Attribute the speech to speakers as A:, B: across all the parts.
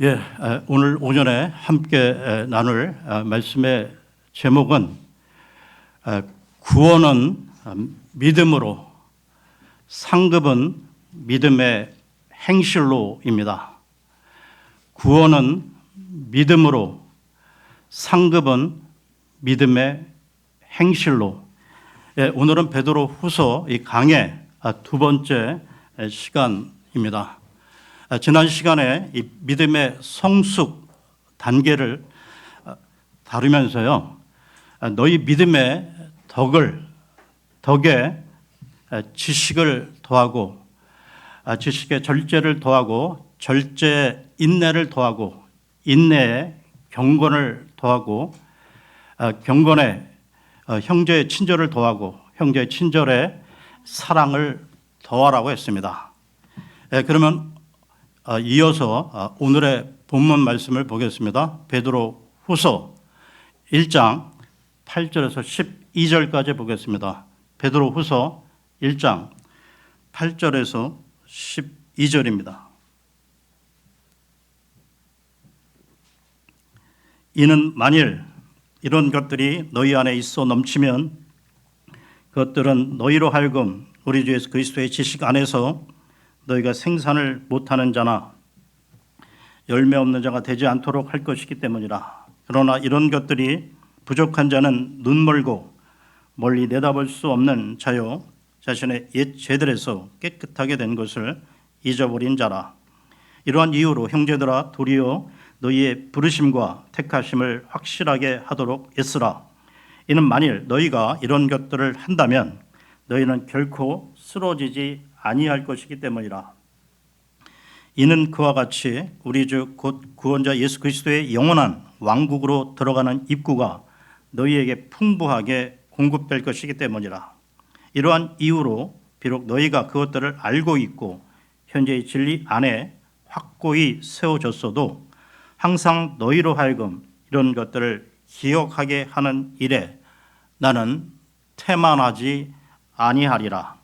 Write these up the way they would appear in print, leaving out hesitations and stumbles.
A: 예, 오늘 오전에 함께 나눌 말씀의 제목은 구원은 믿음으로, 상급은 믿음의 행실로입니다. 구원은 믿음으로, 상급은 믿음의 행실로. 예, 오늘은 베드로 후서 이 강의 두 번째 시간입니다. 지난 시간에 이 믿음의 성숙 단계를 다루면서요, 너희 믿음의 덕에 지식을 더하고, 지식에 절제를 더하고, 절제에 인내를 더하고, 인내에 경건을 더하고, 경건에 형제의 친절을 더하고, 형제의 친절에 사랑을 더하라고 했습니다. 그러면 이어서 오늘의 본문 말씀을 보겠습니다. 베드로 후서 1장 8절에서 12절까지 보겠습니다. 베드로 후서 1장 8절에서 12절입니다. 이는 만일 이런 것들이 너희 안에 있어 넘치면 그것들은 너희로 하여금 우리 주 예수 그리스도의 지식 안에서 너희가 생산을 못하는 자나 열매 없는 자가 되지 않도록 할 것이기 때문이라. 그러나 이런 것들이 부족한 자는 눈멀고 멀리 내다볼 수 없는 자요, 자신의 옛 죄들에서 깨끗하게 된 것을 잊어버린 자라. 이러한 이유로 형제들아, 도리어 너희의 부르심과 택하심을 확실하게 하도록 애쓰라. 이는 만일 너희가 이런 것들을 한다면 너희는 결코 쓰러지지 아니할 것이기 때문이라. 이는 그와 같이 우리 주 곧 구원자 예수 그리스도의 영원한 왕국으로 들어가는 입구가 너희에게 풍부하게 공급될 것이기 때문이라. 이러한 이유로 비록 너희가 그것들을 알고 있고 현재의 진리 안에 확고히 세워졌어도 항상 너희로 하여금 이런 것들을 기억하게 하는 일에 나는 태만하지 아니하리라.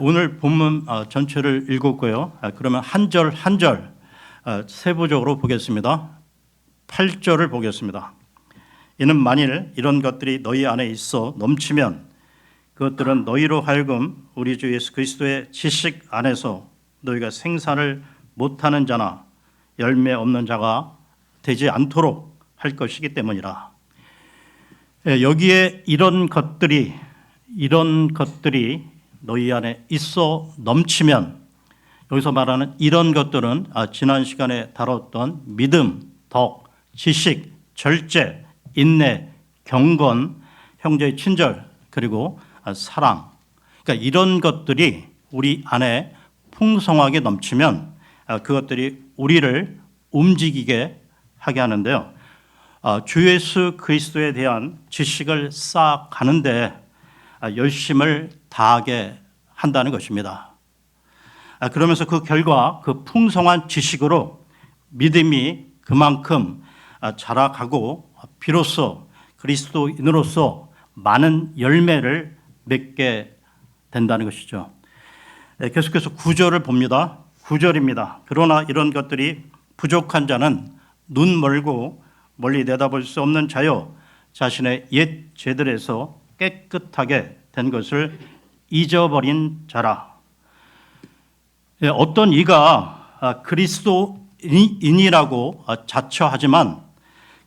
A: 오늘 본문 전체를 읽었고요. 그러면 한 절 한 절 세부적으로 보겠습니다. 8절을 보겠습니다. 이는 만일 이런 것들이 너희 안에 있어 넘치면 그것들은 너희로 하여금 우리 주 예수 그리스도의 지식 안에서 너희가 생산을 못하는 자나 열매 없는 자가 되지 않도록 할 것이기 때문이라. 여기에 이런 것들이 너희 안에 있어 넘치면, 여기서 말하는 이런 것들은 지난 시간에 다뤘던 믿음, 덕, 지식, 절제, 인내, 경건, 형제의 친절, 그리고 사랑. 그러니까 이런 것들이 우리 안에 풍성하게 넘치면 그것들이 우리를 움직이게 하게 하는데요. 주 예수 그리스도에 대한 지식을 쌓아가는데 열심을 다하게 한다는 것입니다. 그러면서 그 결과 그 풍성한 지식으로 믿음이 그만큼 자라가고 비로소 그리스도인으로서 많은 열매를 맺게 된다는 것이죠. 계속해서 9절을 봅니다. 9절입니다. 그러나 이런 것들이 부족한 자는 눈 멀고 멀리 내다볼 수 없는 자요, 자신의 옛 죄들에서 깨끗하게 된 것을 잊어버린 자라. 어떤 이가 그리스도인이라고 자처하지만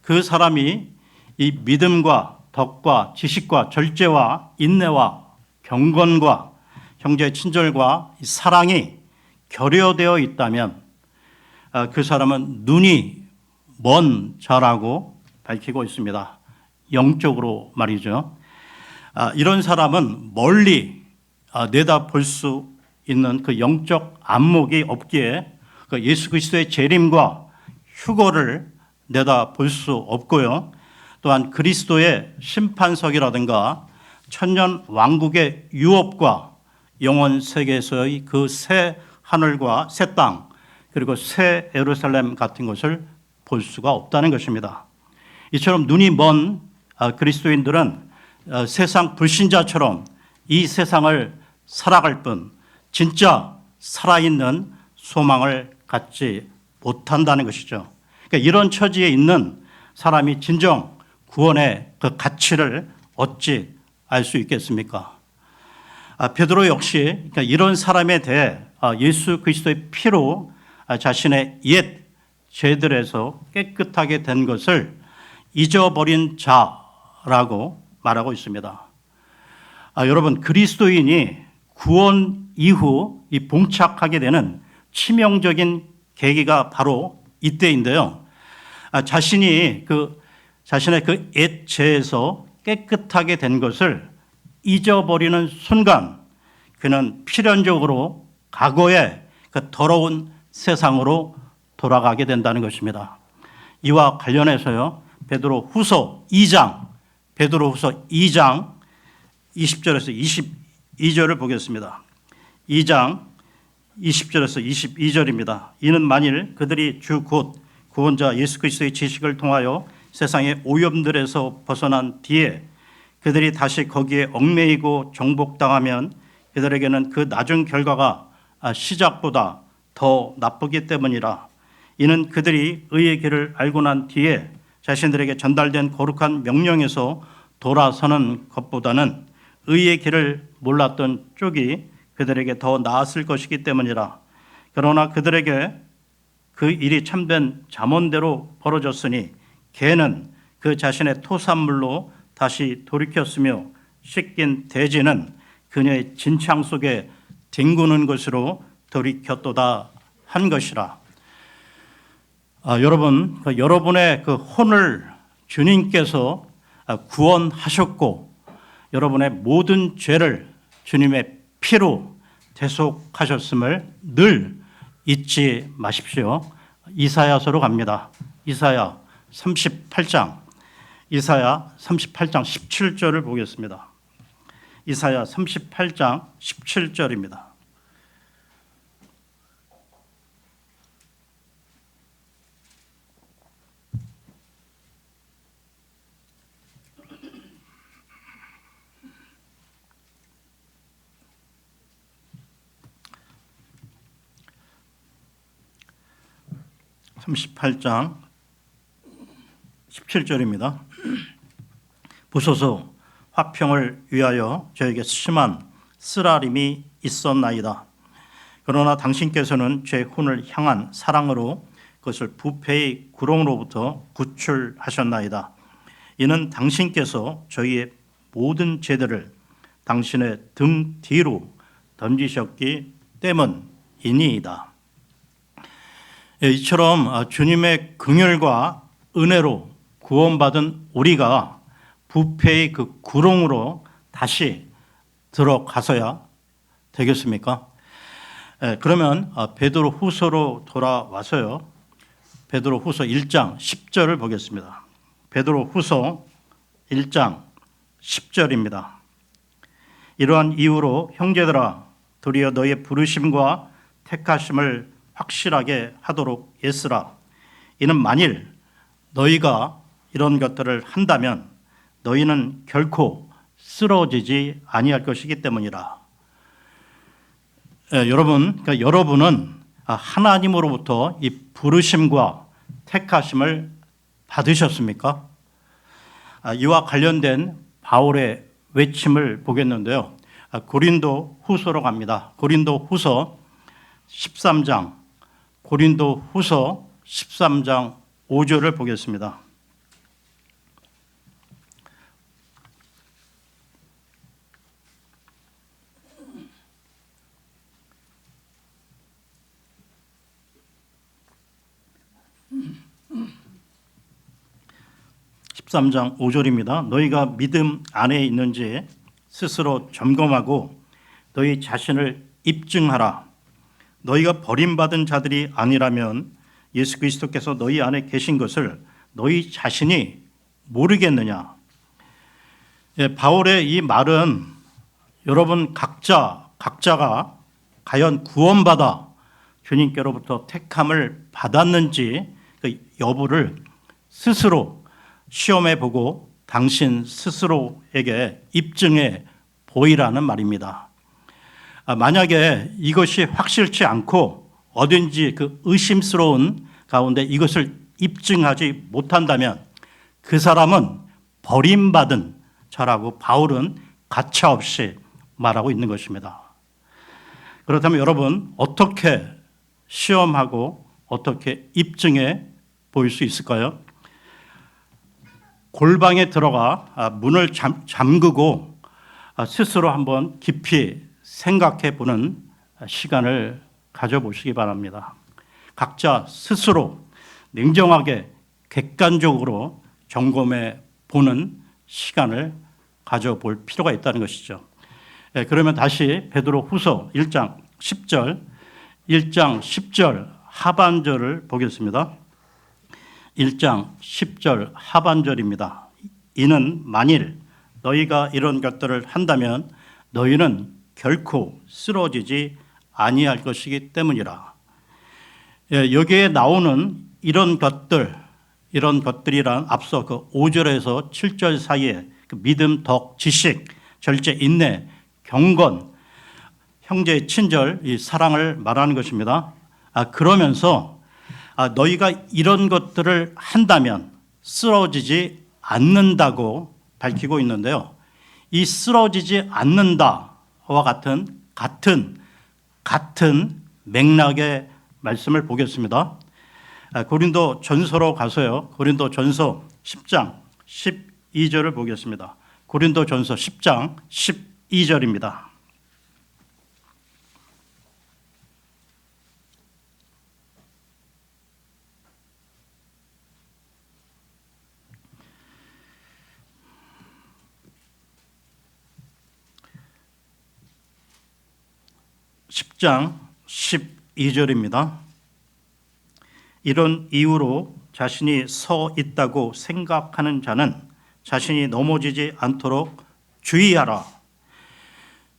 A: 그 사람이 이 믿음과 덕과 지식과 절제와 인내와 경건과 형제의 친절과 사랑이 결여되어 있다면 그 사람은 눈이 먼 자라고 밝히고 있습니다. 영적으로 말이죠. 이런 사람은 멀리 내다볼 수 있는 그 영적 안목이 없기에 그 예수 그리스도의 재림과 휴거를 내다볼 수 없고요. 또한 그리스도의 심판석이라든가 천년 왕국의 유업과 영원 세계에서의 그 새 하늘과 새 땅, 그리고 새 예루살렘 같은 것을 볼 수가 없다는 것입니다. 이처럼 눈이 먼 그리스도인들은 세상 불신자처럼 이 세상을 살아갈 뿐 진짜 살아있는 소망을 갖지 못한다는 것이죠. 그러니까 이런 처지에 있는 사람이 진정 구원의 그 가치를 어찌 알 수 있겠습니까? 베드로 역시 그러니까 이런 사람에 대해 예수 그리스도의 피로 자신의 옛 죄들에서 깨끗하게 된 것을 잊어버린 자라고 말하고 있습니다. 여러분, 그리스도인이 구원 이후 이 봉착하게 되는 치명적인 계기가 바로 이때인데요. 자신의 그 옛 죄에서 깨끗하게 된 것을 잊어버리는 순간 그는 필연적으로 과거의 그 더러운 세상으로 돌아가게 된다는 것입니다. 이와 관련해서요, 베드로후서 2장 20절에서 22절을 보겠습니다. 2장 20절에서 22절입니다. 이는 만일 그들이 주 곧 구원자 예수 그리스도의 지식을 통하여 세상의 오염들에서 벗어난 뒤에 그들이 다시 거기에 얽매이고 정복당하면 그들에게는 그 나중 결과가 시작보다 더 나쁘기 때문이라. 이는 그들이 의의 길을 알고 난 뒤에 자신들에게 전달된 거룩한 명령에서 돌아서는 것보다는 의의 길을 몰랐던 쪽이 그들에게 더 나았을 것이기 때문이라. 그러나 그들에게 그 일이 참된 잠언대로 벌어졌으니 개는 그 자신의 토산물로 다시 돌이켰으며 씻긴 돼지는 그녀의 진창 속에 뒹구는 것으로 돌이켰도다 한 것이라. 여러분, 여러분의 그 혼을 주님께서 구원하셨고 여러분의 모든 죄를 주님의 피로 대속하셨음을 늘 잊지 마십시오. 이사야서로 갑니다. 이사야 38장 17절을 보겠습니다. 이사야 38장 17절입니다. (38장 17절입니다) 보소서 화평을 위하여 저에게 심한 쓰라림이 있었나이다. 그러나 당신께서는 제 혼을 향한 사랑으로 그것을 부패의 구렁으로부터 구출하셨나이다. 이는 당신께서 저희의 모든 죄들을 당신의 등 뒤로 던지셨기 때문이니이다. 이처럼 주님의 긍휼과 은혜로 구원받은 우리가 부패의 그 구렁으로 다시 들어가서야 되겠습니까? 그러면 베드로후서로 돌아와서요, 베드로후서 1장 10절을 보겠습니다. 베드로후서 1장 10절입니다. 이러한 이유로 형제들아, 도리어 너의 부르심과 택하심을 확실하게 하도록 애쓰라. 이는 만일 너희가 이런 것들을 한다면 너희는 결코 쓰러지지 아니할 것이기 때문이라. 그러니까 여러분은 하나님으로부터 이 부르심과 택하심을 받으셨습니까? 이와 관련된 바울의 외침을 보겠는데요. 고린도 후서로 갑니다. 고린도 후서 13장 5절을 보겠습니다. (13장 5절입니다) 너희가 믿음 안에 있는지 스스로 점검하고 너희 자신을 입증하라. 너희가 버림받은 자들이 아니라면 예수 그리스도께서 너희 안에 계신 것을 너희 자신이 모르겠느냐. 바울의 이 말은 여러분 각자가 과연 구원받아 주님께로부터 택함을 받았는지 그 여부를 스스로 시험해 보고 당신 스스로에게 입증해 보이라는 말입니다. 만약에 이것이 확실치 않고 어딘지 그 의심스러운 가운데 이것을 입증하지 못한다면 그 사람은 버림받은 자라고 바울은 가차없이 말하고 있는 것입니다. 그렇다면 여러분, 어떻게 시험하고 어떻게 입증해 보일 수 있을까요? 골방에 들어가 문을 잠그고 스스로 한번 깊이 생각해 보는 시간을 가져보시기 바랍니다. 각자 스스로 냉정하게 객관적으로 점검해 보는 시간을 가져볼 필요가 있다는 것이죠. 그러면 다시 베드로후서 1장 10절 하반절을 보겠습니다. 1장 10절 하반절입니다. 이는 만일 너희가 이런 것들을 한다면 너희는 결코 쓰러지지 아니할 것이기 때문이라. 여기에 나오는 이런 것들이란 앞서 그 5절에서 7절 사이에 그 믿음, 덕, 지식, 절제, 인내, 경건, 형제의 친절, 이 사랑을 말하는 것입니다. 그러면서 너희가 이런 것들을 한다면 쓰러지지 않는다고 밝히고 있는데요. 이 쓰러지지 않는다와 같은 맥락의 말씀을 보겠습니다. 고린도 전서로 가서요. 고린도 전서 10장 12절을 보겠습니다. 고린도 전서 10장 12절입니다. (10장 12절입니다) 이런 이유로 자신이 서 있다고 생각하는 자는 자신이 넘어지지 않도록 주의하라.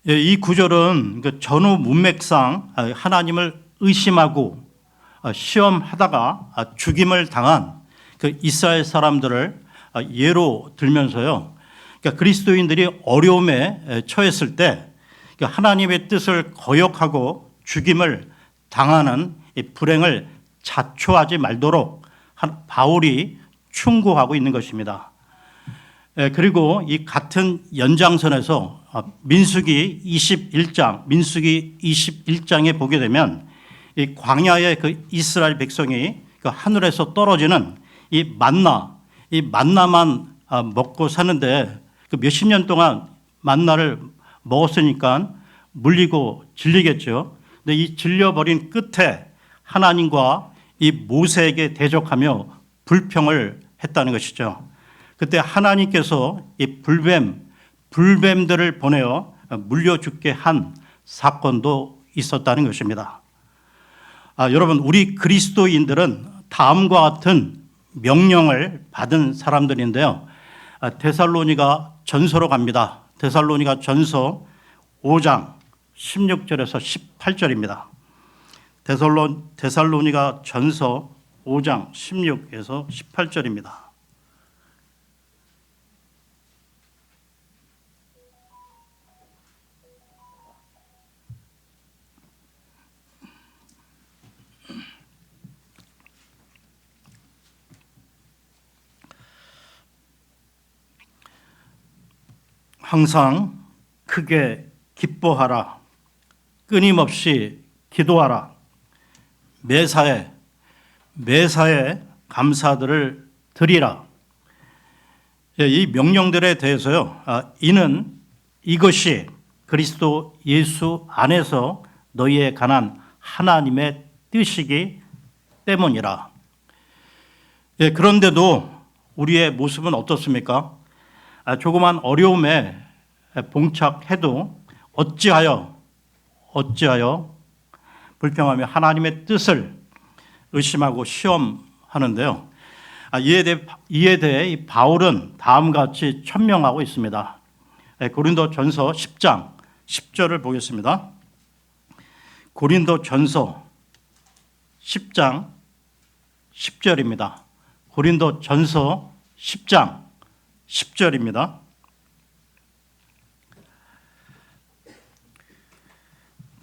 A: 이 구절은 전후 문맥상 하나님을 의심하고 시험하다가 죽임을 당한 그 이스라엘 사람들을 예로 들면서요. 그러니까 그리스도인들이 어려움에 처했을 때 하나님의 뜻을 거역하고 죽임을 당하는 이 불행을 자초하지 말도록 바울이 충고하고 있는 것입니다. 그리고 이 같은 연장선에서 민수기 21장에 보게 되면 이 광야의 그 이스라엘 백성이 그 하늘에서 떨어지는 이 만나만 먹고 사는데 그 몇십 년 동안 만나를 먹었으니까 물리고 질리겠죠. 근데 이 질려버린 끝에 하나님과 이 모세에게 대적하며 불평을 했다는 것이죠. 그때 하나님께서 이 불뱀들을 보내어 물려 죽게 한 사건도 있었다는 것입니다. 여러분, 우리 그리스도인들은 다음과 같은 명령을 받은 사람들인데요. 데살로니가 전서로 갑니다. 데살로니가 전서 5장 16절에서 18절입니다. 데살로니가 전서 5장 16에서 18절입니다. 항상 크게 기뻐하라. 끊임없이 기도하라. 매사에 감사들을 드리라. 이 명령들에 대해서요. 이것이 그리스도 예수 안에서 너희에 관한 하나님의 뜻이기 때문이라. 그런데도 우리의 모습은 어떻습니까? 조그만 어려움에 봉착해도 어찌하여 불평하며 하나님의 뜻을 의심하고 시험하는데요. 이에 대해 이 바울은 다음과 같이 천명하고 있습니다. 고린도 전서 10장 10절을 보겠습니다. 고린도 전서 10장 10절입니다. 고린도 전서 10장 10절입니다.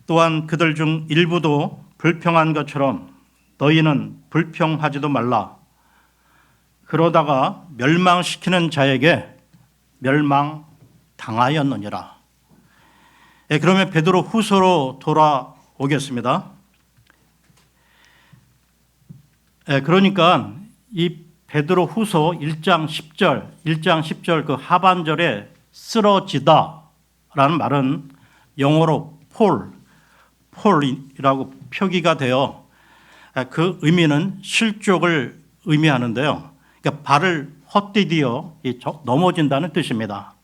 A: 또한 그들 중 일부도 불평한 것처럼 너희는 불평하지도 말라. 그러다가 멸망시키는 자에게 멸망당하였느니라. 그러면 베드로 후서로 돌아오겠습니다. 그러니까 이 베드로 후서 1장 10절 그 하반절에 쓰러지다라는 말은 영어로 폴이라고 표기가 되어 그 의미는 실족을 의미하는데요. 그러니까 발을 헛디디어 넘어진다는 뜻입니다.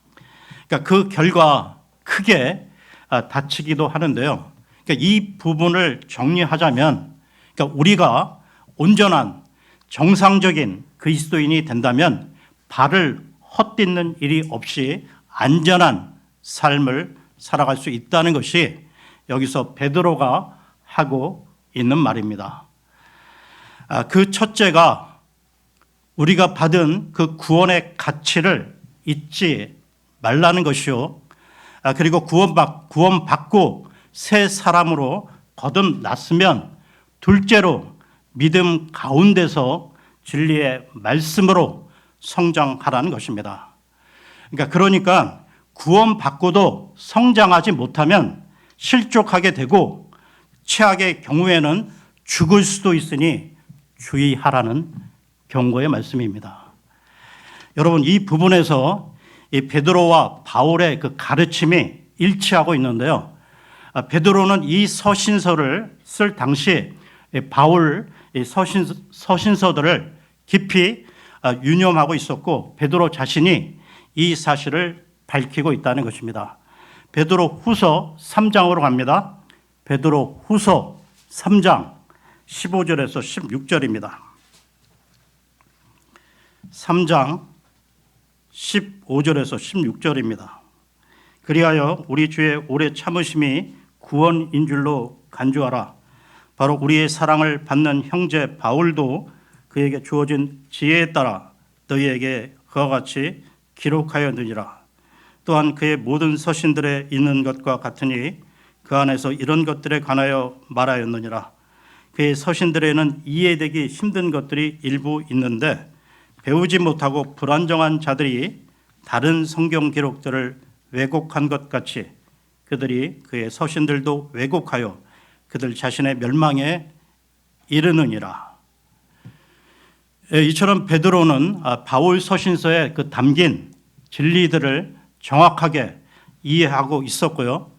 A: 그러니까 그 결과 크게 다치기도 하는데요. 그러니까 이 부분을 정리하자면, 그러니까 우리가 온전한 정상적인 그리스도인이 된다면 발을 헛딛는 일이 없이 안전한 삶을 살아갈 수 있다는 것이 여기서 베드로가 하고 있는 말입니다. 그 첫째가 우리가 받은 그 구원의 가치를 잊지 말라는 것이요. 그리고 구원받고 새 사람으로 거듭났으면 둘째로 믿음 가운데서 진리의 말씀으로 성장하라는 것입니다. 그러니까 구원받고도 성장하지 못하면 실족하게 되고 최악의 경우에는 죽을 수도 있으니 주의하라는 경고의 말씀입니다. 여러분, 이 부분에서 이 베드로와 바울의 그 가르침이 일치하고 있는데요. 베드로는 이 서신서를 쓸 당시 바울 서신서들을 깊이 유념하고 있었고 베드로 자신이 이 사실을 밝히고 있다는 것입니다. 베드로 후서 3장으로 갑니다. 베드로 후서 3장 15절에서 16절입니다. 3장 15절에서 16절입니다. 그리하여 우리 주의 오래 참으심이 구원인 줄로 간주하라. 바로 우리의 사랑을 받는 형제 바울도 그에게 주어진 지혜에 따라 너희에게 그와 같이 기록하였느니라. 또한 그의 모든 서신들에 있는 것과 같으니 그 안에서 이런 것들에 관하여 말하였느니라. 그의 서신들에는 이해되기 힘든 것들이 일부 있는데 배우지 못하고 불안정한 자들이 다른 성경 기록들을 왜곡한 것 같이 그들이 그의 서신들도 왜곡하여 그들 자신의 멸망에 이르느니라. 이처럼 베드로는 바울 서신서에 그 담긴 진리들을 정확하게 이해하고 있었고요.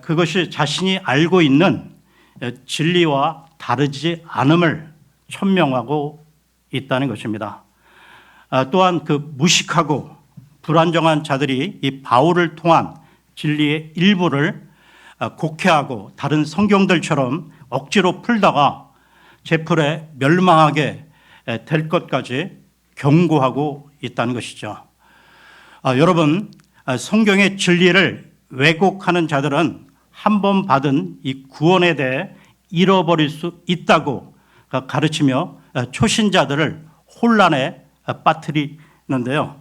A: 그것이 자신이 알고 있는 진리와 다르지 않음을 천명하고 있다는 것입니다. 또한 그 무식하고 불안정한 자들이 이 바울을 통한 진리의 일부를 곡해하고 다른 성경들처럼 억지로 풀다가 제풀에 멸망하게 될 것까지 경고하고 있다는 것이죠. 여러분, 성경의 진리를 왜곡하는 자들은 한 번 받은 이 구원에 대해 잃어버릴 수 있다고 가르치며 초신자들을 혼란에 빠뜨리는데요.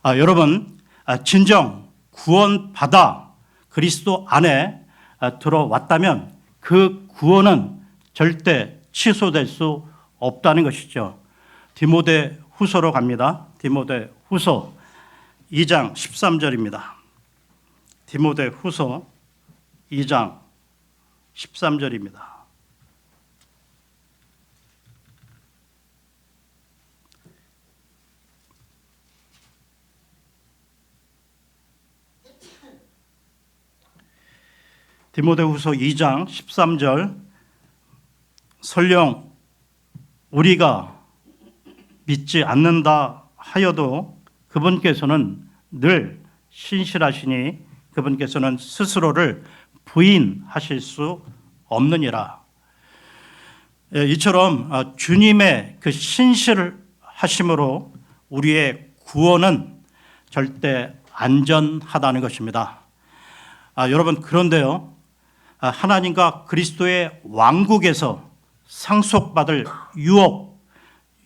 A: 여러분, 진정 구원받아 그리스도 안에 들어왔다면 그 구원은 절대 취소될 수 없다는 것이죠. 디모데 후서로 갑니다. 디모데 후서 2장 13절입니다. 디모데 후서 2장 13절입니다. 디모데후서 2장 13절 설령 우리가 믿지 않는다 하여도 그분께서는 늘 신실하시니 그분께서는 스스로를 부인하실 수 없느니라. 이처럼 주님의 그 신실하심으로 우리의 구원은 절대 안전하다는 것입니다. 여러분, 그런데요, 하나님과 그리스도의 왕국에서 상속받을 유업,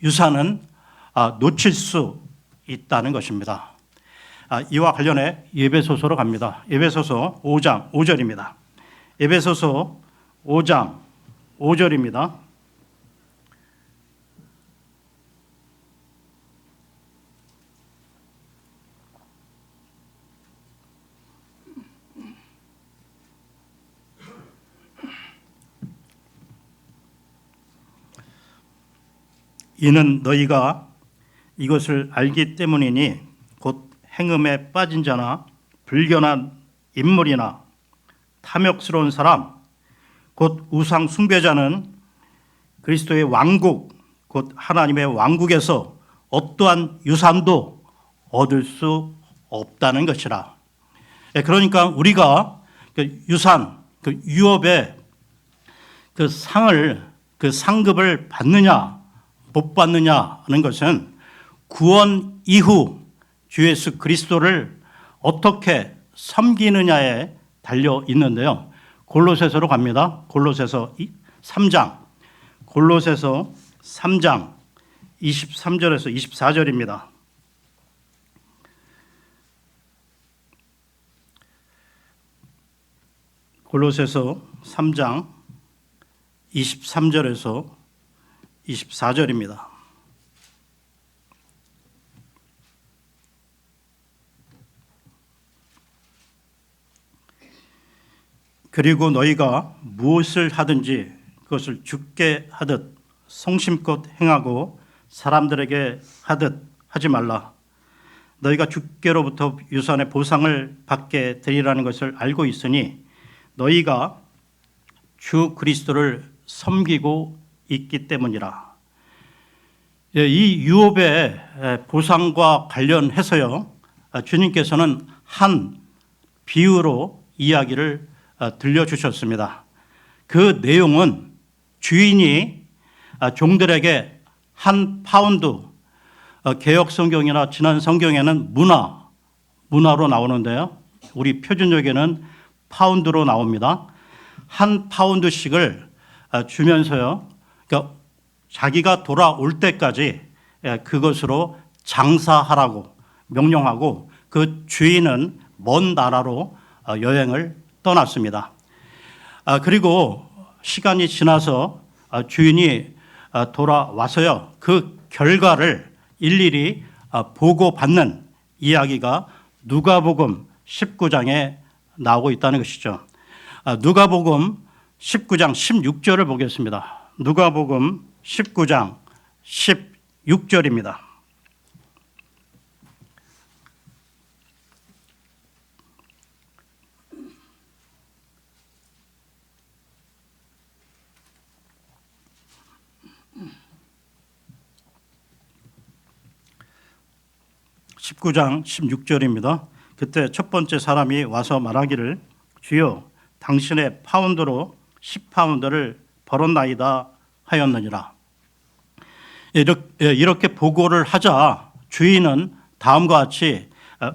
A: 유산은 놓칠 수 있다는 것입니다. 이와 관련해 에베소서로 갑니다. 에베소서 5장 5절입니다. 에베소서 5장 5절입니다. 이는 너희가 이것을 알기 때문이니 곧 행음에 빠진 자나 불견한 인물이나 탐욕스러운 사람 곧 우상 숭배자는 그리스도의 왕국 곧 하나님의 왕국에서 어떠한 유산도 얻을 수 없다는 것이라. 그러니까 우리가 그 유산, 그 유업의 그 상을, 그 상급을 받느냐 못 받느냐 하는 것은 구원 이후 주 예수 그리스도를 어떻게 섬기느냐에 달려 있는데요. 골로새서로 갑니다. 골로새서 3장 23절에서 24절입니다. 골로새서 3장 23절에서 24절입니다. 그리고 너희가 무엇을 하든지 그것을 주께 하듯 성심껏 행하고 사람들에게 하듯 하지 말라. 너희가 주께로부터 유산의 보상을 받게 되리라는 것을 알고 있으니 너희가 주 그리스도를 섬기고 있기 때문이라. 이 유업의 보상과 관련해서요, 주님께서는 한 비유로 이야기를 들려주셨습니다. 그 내용은 주인이 종들에게 한 파운드, 개역 성경이나 지난 성경에는 문화로 나오는데요. 우리 표준역에는 파운드로 나옵니다. 한 파운드씩을 주면서요, 그러니까 자기가 돌아올 때까지 그것으로 장사하라고 명령하고 그 주인은 먼 나라로 여행을 떠났습니다. 그리고 시간이 지나서 주인이 돌아와서요, 그 결과를 일일이 보고받는 이야기가 누가복음 19장에 나오고 있다는 것이죠. 누가복음 19장 16절을 보겠습니다. 누가복음 19장 16절입니다. (19장 16절입니다) 그때 첫 번째 사람이 와서 말하기를 주여 당신의 파운드로 10파운드를 벌었나이다 하였느니라. 이렇게 보고를 하자 주인은 다음과 같이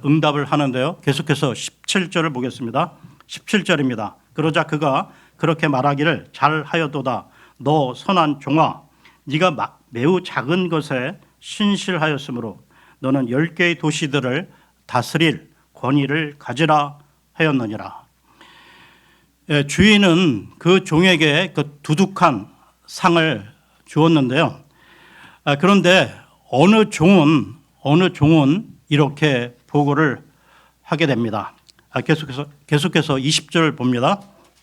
A: 응답을 하는데요. 계속해서 17절을 보겠습니다. 17절입니다. 그러자 그가 그렇게 말하기를 잘하였도다. 너 선한 종아, 네가 매우 작은 것에 신실하였으므로 너는 10개의 도시들을 다스릴 권위를 가지라 하였느니라. 주인은 그 종에게 그 두둑한 상을 주었는데요. 그런데 어느 종은 이렇게 보고를 하게 됩니다. 계속해서 20절 봅니다.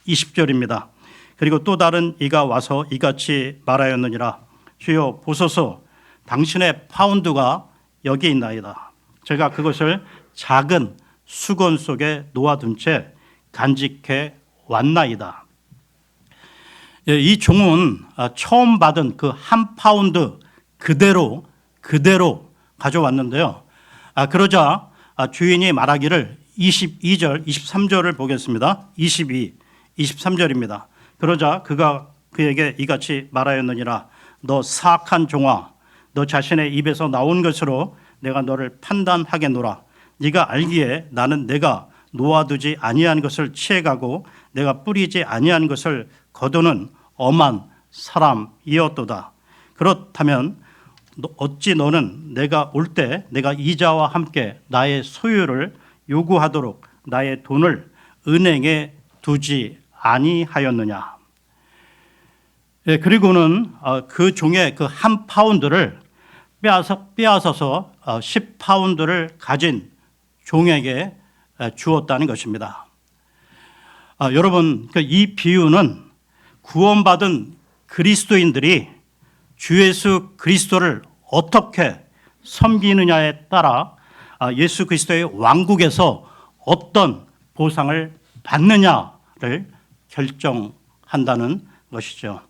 A: 20절입니다. 그리고 또 다른 이가 와서 이같이 말하였느니라. 주여 보소서, 당신의 파운드가 여기 있나이다. 제가 그것을 작은 수건 속에 놓아둔 채 간직해 왔나이다. 이 종은 처음 받은 그 한 파운드 그대로 가져왔는데요. 그러자 주인이 말하기를 22절, 23절을 보겠습니다. 23절입니다. 그러자 그가 그에게 이같이 말하였느니라. 너 사악한 종아, 너 자신의 입에서 나온 것으로 내가 너를 판단하겠노라. 네가 알기에 나는 내가 놓아두지 아니한 것을 취해가고 내가 뿌리지 아니한 것을 거두는 엄한 사람이었도다. 그렇다면 어찌 너는 내가 올 때 내가 이자와 함께 나의 소유를 요구하도록 나의 돈을 은행에 두지 아니하였느냐. 그리고는 그 종의 그 한 파운드를 빼앗아서 10파운드를 가진 종에게 주었다는 것입니다. 여러분, 이 비유는 구원받은 그리스도인들이 주 예수 그리스도를 어떻게 섬기느냐에 따라 예수 그리스도의 왕국에서 어떤 보상을 받느냐를 결정한다는 것이죠.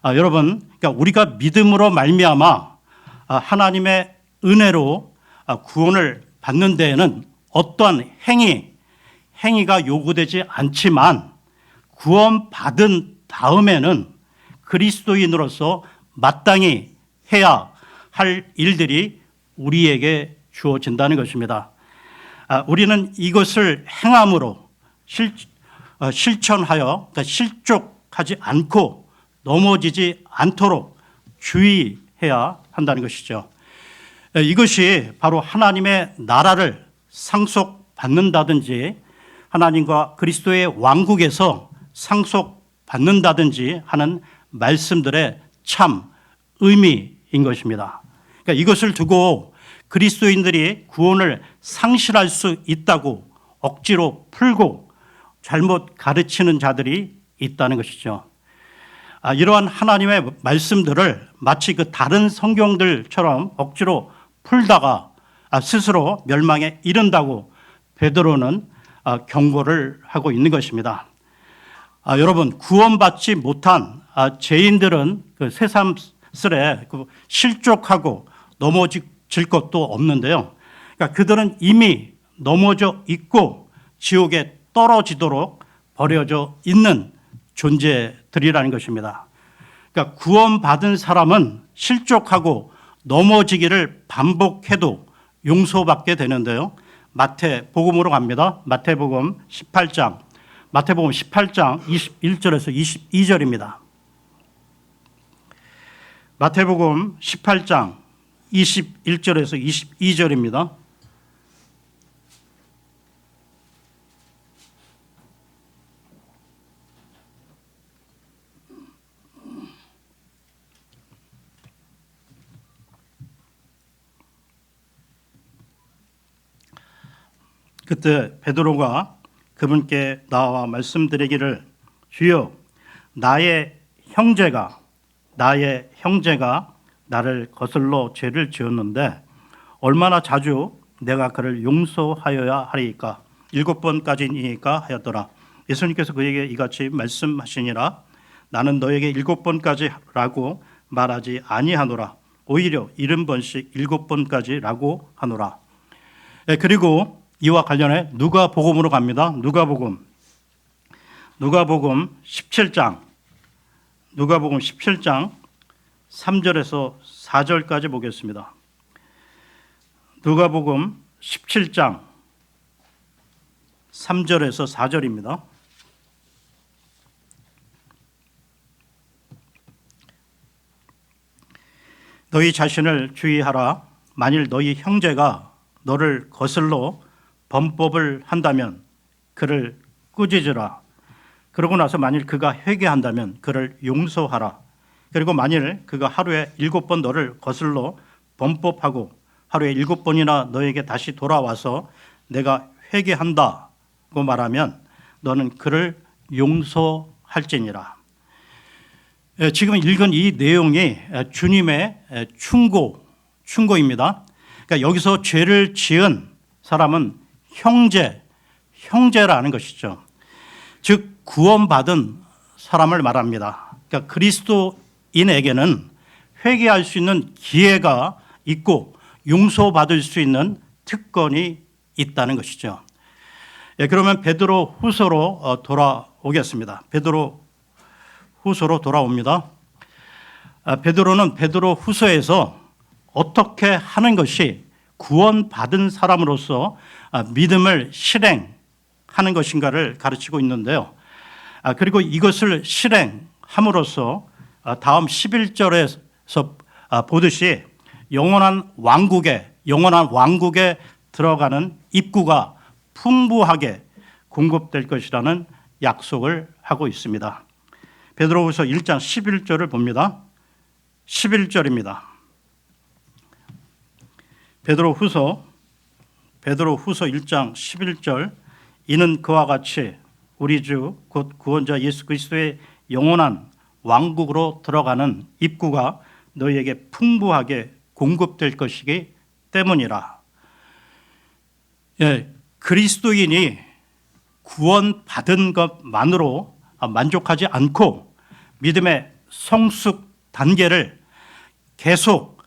A: 여러분, 그러니까 우리가 믿음으로 말미암아 하나님의 은혜로 구원을 받는 데에는 어떠한 행위가 요구되지 않지만 구원받은 다음에는 그리스도인으로서 마땅히 해야 할 일들이 우리에게 주어진다는 것입니다. 우리는 이것을 행함으로 실천하여, 그러니까 실족하지 않고 넘어지지 않도록 주의해야 한다는 것이죠. 이것이 바로 하나님의 나라를 상속받는다든지 하나님과 그리스도의 왕국에서 상속받는다든지 하는 말씀들의 참 의미인 것입니다. 그러니까 이것을 두고 그리스도인들이 구원을 상실할 수 있다고 억지로 풀고 잘못 가르치는 자들이 있다는 것이죠. 이러한 하나님의 말씀들을 마치 그 다른 성경들처럼 억지로 풀다가 스스로 멸망에 이른다고 베드로는 경고를 하고 있는 것입니다. 여러분, 구원받지 못한 죄인들은 그 새삼스레 실족하고 넘어질 것도 없는데요. 그러니까 그들은 이미 넘어져 있고 지옥에 떨어지도록 버려져 있는 존재들이라는 것입니다. 그러니까 구원받은 사람은 실족하고 넘어지기를 반복해도 용서받게 되는데요. 마태복음으로 갑니다. 마태복음 18장 21절에서 22절입니다. 마태복음 18장 21절에서 22절입니다. 그때 베드로가 그분께 나와 말씀드리기를 주여 나의 형제가 나를 거슬러 죄를 지었는데 얼마나 자주 내가 그를 용서하여야 하리이까 7번까지니까 하였더라. 예수님께서 그에게 이같이 말씀하시니라 나는 너에게 7번까지라고 말하지 아니하노라 오히려 70번씩 7번까지라고 하노라. 그리고 이와 관련해 누가복음으로 갑니다. 누가복음 17장 3절에서 4절까지 보겠습니다. 누가복음 17장 3절에서 4절입니다. 너희 자신을 주의하라. 만일 너희 형제가 너를 거슬러 범법을 한다면 그를 꾸짖으라. 그러고 나서 만일 그가 회개한다면 그를 용서하라. 그리고 만일 그가 하루에 7번 너를 거슬러 범법하고 하루에 7번이나 너에게 다시 돌아와서 내가 회개한다고 말하면 너는 그를 용서할지니라. 지금 읽은 이 내용이 주님의 충고입니다. 그러니까 여기서 죄를 지은 사람은 형제라는 것이죠. 즉 구원받은 사람을 말합니다. 그러니까 그리스도인에게는 회개할 수 있는 기회가 있고 용서받을 수 있는 특권이 있다는 것이죠. 그러면 베드로 후서로 돌아오겠습니다. 베드로 후서로 돌아옵니다. 베드로는 베드로 후서에서 어떻게 하는 것이 구원받은 사람으로서 믿음을 실행하는 것인가를 가르치고 있는데요. 그리고 이것을 실행함으로써 다음 11절에서 보듯이 영원한 왕국에 들어가는 입구가 풍부하게 공급될 것이라는 약속을 하고 있습니다. 베드로후서 1장 11절을 봅니다. 11절입니다. 베드로후서 1장 11절 이는 그와 같이 우리 주 곧 구원자 예수 그리스도의 영원한 왕국으로 들어가는 입구가 너희에게 풍부하게 공급될 것이기 때문이라. 예, 그리스도인이 구원받은 것만으로 만족하지 않고 믿음의 성숙 단계를 계속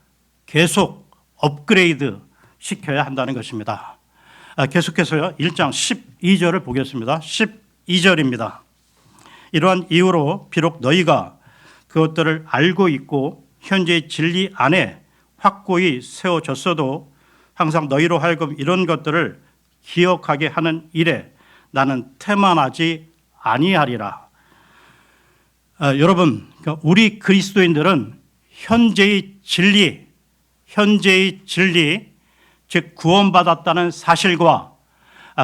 A: 업그레이드 시켜야 한다는 것입니다. 계속해서요, 1장 12절을 보겠습니다. 12절입니다. 이러한 이유로 비록 너희가 그것들을 알고 있고 현재의 진리 안에 확고히 세워졌어도 항상 너희로 하여금 이런 것들을 기억하게 하는 일에 나는 태만하지 아니하리라. 여러분, 우리 그리스도인들은 현재의 진리, 즉 구원받았다는 사실과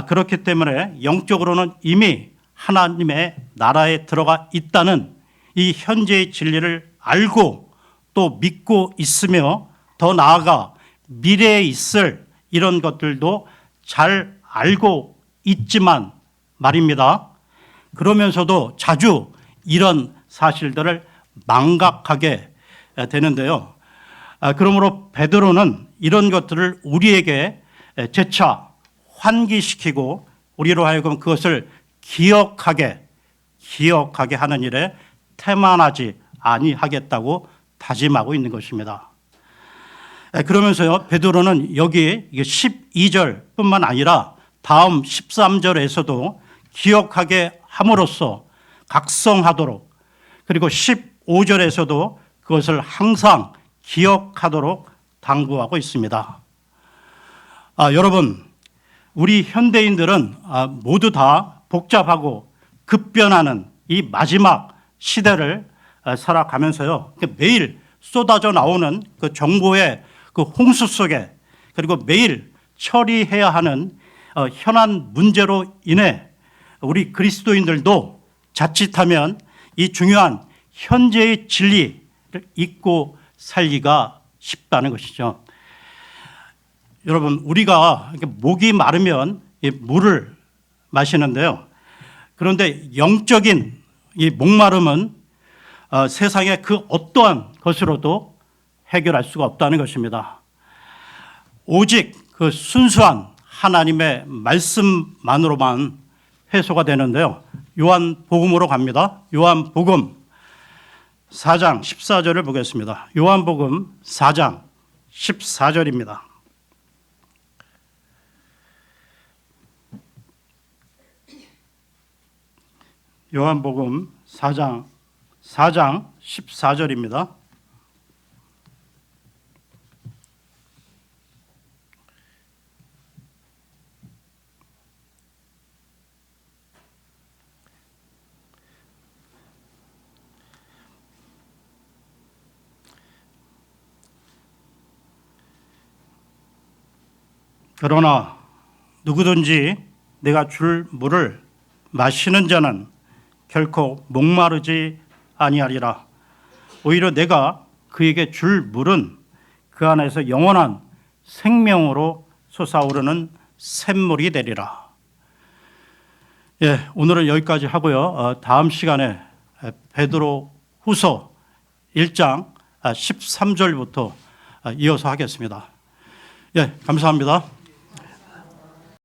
A: 그렇기 때문에 영적으로는 이미 하나님의 나라에 들어가 있다는 이 현재의 진리를 알고 또 믿고 있으며, 더 나아가 미래에 있을 이런 것들도 잘 알고 있지만 말입니다. 그러면서도 자주 이런 사실들을 망각하게 되는데요. 그러므로 베드로는 이런 것들을 우리에게 재차 환기시키고 우리로 하여금 그것을 기억하게 하는 일에 태만하지 아니하겠다고 다짐하고 있는 것입니다. 그러면서요, 베드로는 여기 12절뿐만 아니라 다음 13절에서도 기억하게 함으로써 각성하도록, 그리고 15절에서도 그것을 항상 기억하도록 당부하고 있습니다. 여러분, 우리 현대인들은 모두 다 복잡하고 급변하는 이 마지막 시대를 살아가면서요, 매일 쏟아져 나오는 그 정보의 그 홍수 속에, 그리고 매일 처리해야 하는 현안 문제로 인해 우리 그리스도인들도 자칫하면 이 중요한 현재의 진리를 잊고 살기가 쉽다는 것이죠. 여러분, 우리가 목이 마르면 물을 마시는데요. 그런데 영적인 이 목마름은 세상의 그 어떠한 것으로도 해결할 수가 없다는 것입니다. 오직 그 순수한 하나님의 말씀만으로만 해소가 되는데요. 요한복음으로 갑니다. 요한복음 4장 14절을 보겠습니다. 요한복음 4장 14절입니다. 요한복음 4장 14절입니다. 그러나 누구든지 내가 줄 물을 마시는 자는 결코 목마르지 아니하리라. 오히려 내가 그에게 줄 물은 그 안에서 영원한 생명으로 솟아오르는 샘물이 되리라. 오늘은 여기까지 하고요. 다음 시간에 베드로 후서 1장 13절부터 이어서 하겠습니다. 감사합니다.